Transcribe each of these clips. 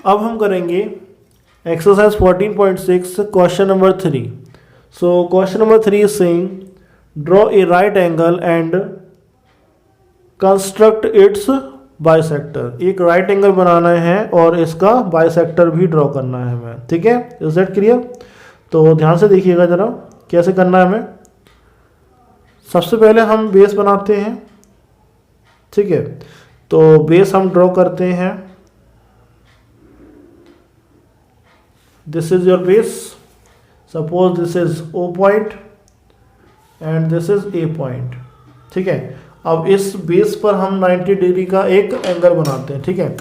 अब हम करेंगे exercise 14.6 question number 3। So question number 3 is saying draw a right angle and construct it's bisector. एक right angle बनाना है और इसका बाइसेक्टर भी ड्रॉ करना है हमें। ठीक है, इज दैट क्लियर? तो ध्यान से देखिएगा जरा कैसे करना है हमें। सबसे पहले हम बेस बनाते हैं। ठीक है, तो बेस हम ड्रॉ करते हैं। This is your base, suppose this is O point and this is A point. ठीक है, अब इस बेस पर हम 90 डिग्री का एक एंगल बनाते हैं। ठीक है,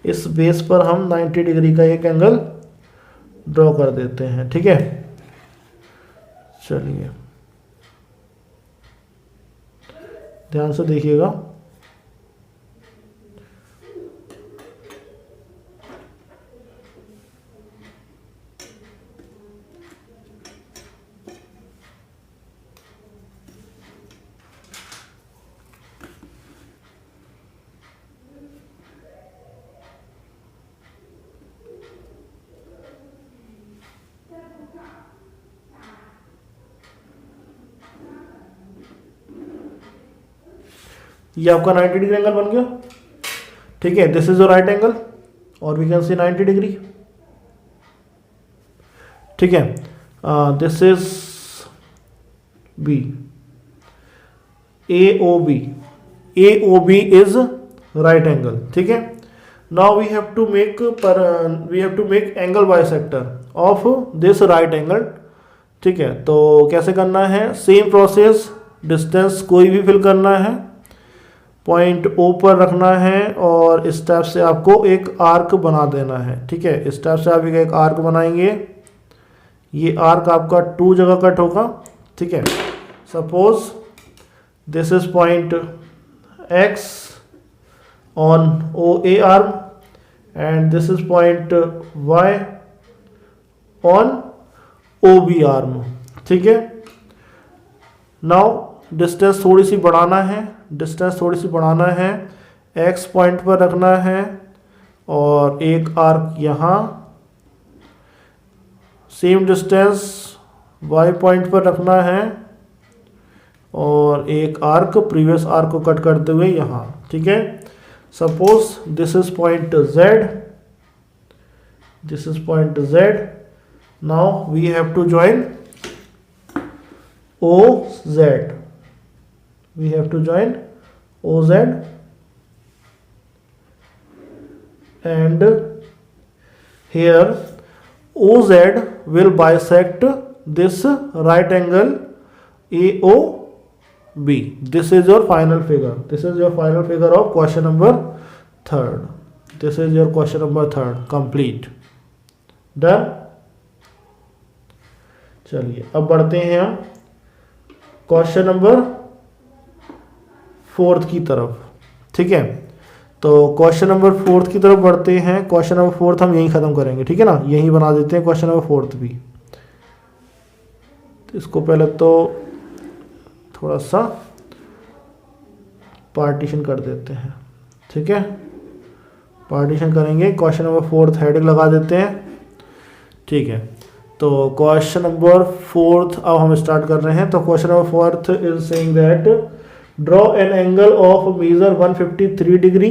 इस बेस पर हम 90 डिग्री का एक एंगल ड्रॉ कर देते हैं। ठीक है, चलिए ध्यान से देखिएगा। ये आपका 90 डिग्री एंगल बन गया। ठीक है, this is your right angle और वी कैन सी 90 डिग्री। ठीक है, this is B, AOB। AOB is right angle. ठीक है, now we have to make angle bisector of this right angle. ठीक है, तो कैसे करना है? सेम प्रोसेस, डिस्टेंस कोई भी फिल करना है, पॉइंट O पर रखना है और इस टाइप से आपको एक आर्क बना देना है। ठीक है, इस टाइप से आप एक आर्क बनाएंगे। ये आर्क आपका 2 जगह कट होगा। ठीक है, suppose this is point X on OA arm and this is point Y on OB arm. ठीक है, नाउ डिस्टेंस थोड़ी सी बढ़ाना है, X पॉइंट पर रखना है और एक आर्क यहाँ, सेम डिस्टेंस Y पॉइंट पर रखना है और एक आर्क प्रीवियस आर्क को कट करते हुए यहाँ। ठीक है, suppose this is point Z। Now we have to join OZ। We have to join OZ and here OZ will bisect this right angle AOB. This is your final figure. Of question number 3rd. This is your question number 3rd complete. Done? चलिए अब बढ़ते हैं हम question number 4th की तरफ। ठीक है, तो क्वेश्चन नंबर 4th की तरफ बढ़ते हैं। क्वेश्चन नंबर 4th हम यहीं ख़त्म करेंगे। ठीक है ना, यहीं बना देते हैं क्वेश्चन नंबर 4th भी। तो इसको पहले तो थोड़ा सा पार्टीशन कर देते हैं। ठीक है, पार्टीशन करेंगे, क्वेश्चन नंबर 4th हेडिंग लगा देते हैं। ठीक है, तो क्वेश्चन नंबर 4th अब हम स्टार्ट कर रहे हैं। तो question number 4th is saying that draw an angle of measure 153 degree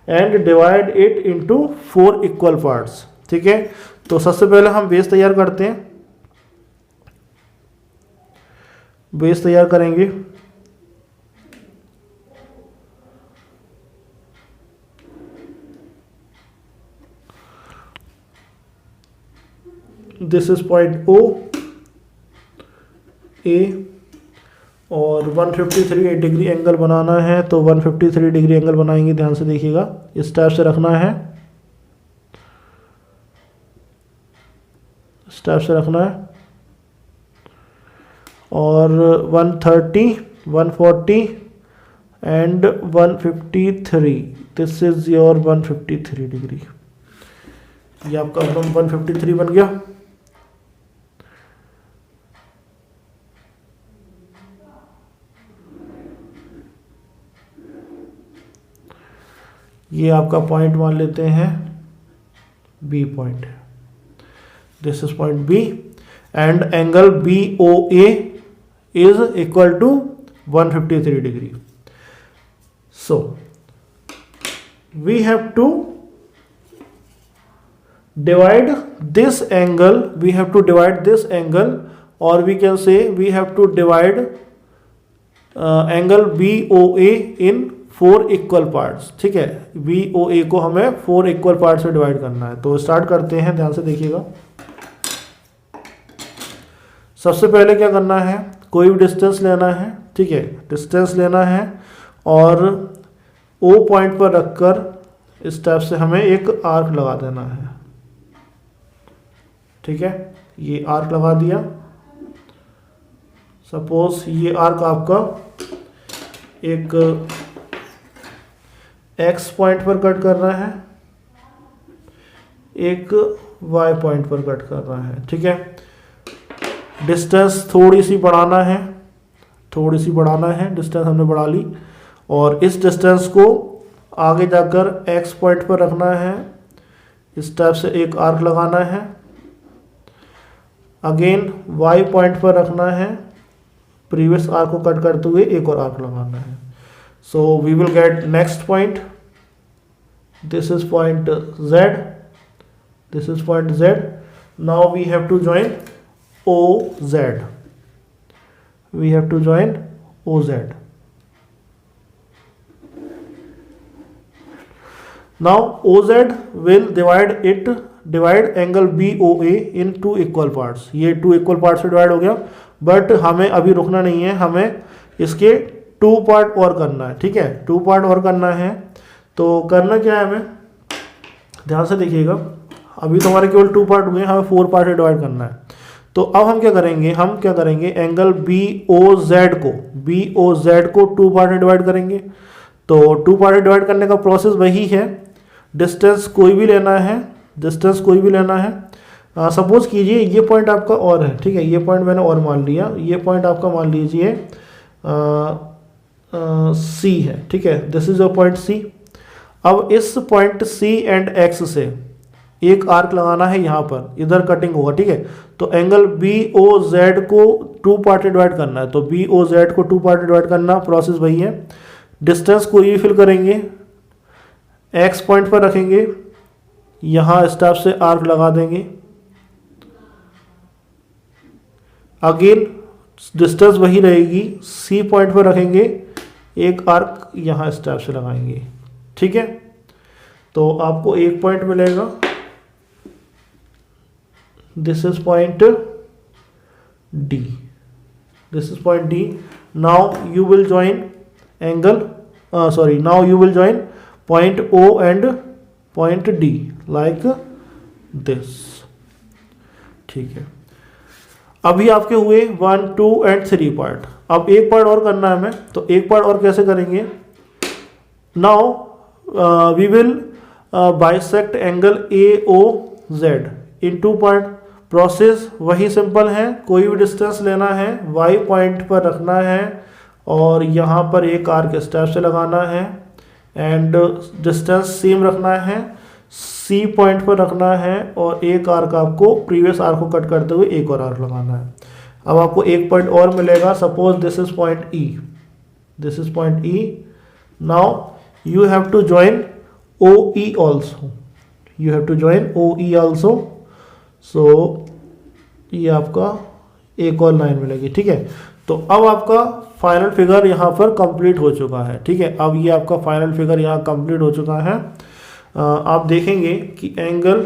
and divide it into 4 equal parts. ठीक है, तो सबसे पहले हम बेस तैयार करते हैं। बेस तैयार करेंगे। This is point O A और 153 डिग्री एंगल बनाना है, तो 153 डिग्री एंगल बनाएंगे। ध्यान से देखिएगा, इस टाइप से रखना है, इस टाइप से रखना है और 130, 140 and 153। This is your 153 degree. ये आपका 153 बन गया। ये आपका पॉइंट मान लेते हैं B point. This is point B, and angle BOA is equal to 153 degree. So we have to divide this angle, or we can say we have to divide angle BOA in 4 equal parts. ठीक है, BOA को हमें 4 equal parts में divide करना है। तो start करते हैं, ध्यान से देखिएगा। सबसे पहले क्या करना है, कोई भी डिस्टेंस लेना है। ठीक है, डिस्टेंस लेना है और O पॉइंट पर रखकर इस टाइप से हमें एक आर्क लगा देना है। ठीक है, ये आर्क लगा दिया। सपोज ये आर्क आपका एक X पॉइंट पर कट कर रहा है, एक Y पॉइंट पर कट कर रहा है। ठीक है, डिस्टेंस थोड़ी सी बढ़ाना है, डिस्टेंस हमने बढ़ा ली, और इस डिस्टेंस को आगे जाकर X पॉइंट पर रखना है। इस टाइप से एक आर्क लगाना है। अगेन Y पॉइंट पर रखना है, प्रीवियस आर्क को कट करते हुए एक और आर्क लगाना है। So we will get next point. This is point Z. This is point Z. Now we have to join OZ. We have to join OZ. Now OZ will divide angle BOA in 2 equal parts. ये 2 equal parts में divide हो गया, but हमें अभी रुकना नहीं है, हमें इसके 2 पार्ट और करना है। ठीक है, 2 पार्ट और करना है। तो करना क्या है, हमें ध्यान से देखिएगा। अभी तो हमारे केवल 2 पार्ट हुए, हमें 4 पार्ट में डिवाइड करना है। तो अब हम क्या करेंगे, एंगल BOZ को 2 पार्ट में डिवाइड करेंगे। तो 2 पार्ट में डिवाइड करने का प्रोसेस वही है। डिस्टेंस कोई भी लेना है, सपोज कीजिए ये पॉइंट आपका और है। ठीक है, ये पॉइंट मैंने और मान लिया, ये पॉइंट आपका मान लीजिए C है। ठीक है, this is your point C। अब इस पॉइंट C एंड X से एक आर्क लगाना है, यहाँ पर इधर कटिंग होगा। ठीक है, तो एंगल BOZ को 2 पार्ट में डिवाइड करना है। तो BOZ को 2 पार्ट में डिवाइड करना, प्रोसेस वही है। डिस्टेंस को ये फिल करेंगे, X पॉइंट पर रखेंगे, यहाँ स्टेप से आर्क लगा देंगे। अगेन डिस्टेंस वही रहेगी, C पॉइंट पर रखेंगे, एक आर्क यहाँ स्टेप से लगाएंगे। ठीक है, तो आपको एक पॉइंट मिलेगा। This is point D, this is point D। Now you will join point O and point D like this. ठीक है, अभी आपके हुए 1, 2 एंड 3 पार्ट। अब एक पार्ट और करना है हमें। तो एक पार्ट और कैसे करेंगे, now we will bisect angle AOZ in 2 part. Process वही सिंपल है, कोई भी डिस्टेंस लेना है, Y पॉइंट पर रखना है और यहाँ पर एक आर्क स्टेप से लगाना है, एंड डिस्टेंस सेम रखना है, C पॉइंट पर रखना है और एक आर्क आपको प्रीवियस आर्क को कट करते हुए एक और आर्क लगाना है। अब आपको एक पॉइंट और मिलेगा। Suppose this is point E। Now you have to join OE also. So ये आपका एक और लाइन मिलेगी। ठीक है, तो अब आपका फाइनल फिगर यहाँ पर कंप्लीट हो चुका है। ठीक है, अब ये आपका फाइनल फिगर यहाँ कंप्लीट हो चुका है। आप देखेंगे कि angle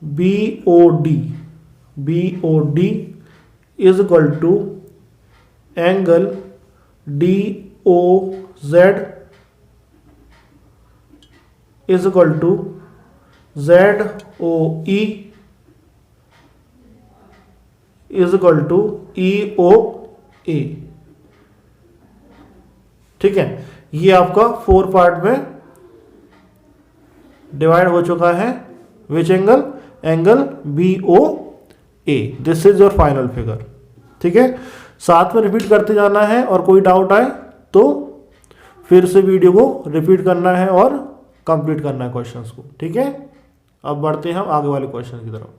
BOD is equal to angle DOZ is equal to ZOE is equal to EOA। ठीक है, ये आपका 4 पार्ट में डिवाइड हो चुका है। Which angle BOA। This is your final figure. ठीक है, साथ में रिपीट करते जाना है और कोई डाउट आए तो फिर से वीडियो को रिपीट करना है और कंप्लीट करना है क्वेश्चंस को, ठीक है। अब बढ़ते हैं हम आगे वाले क्वेश्चन की तरफ।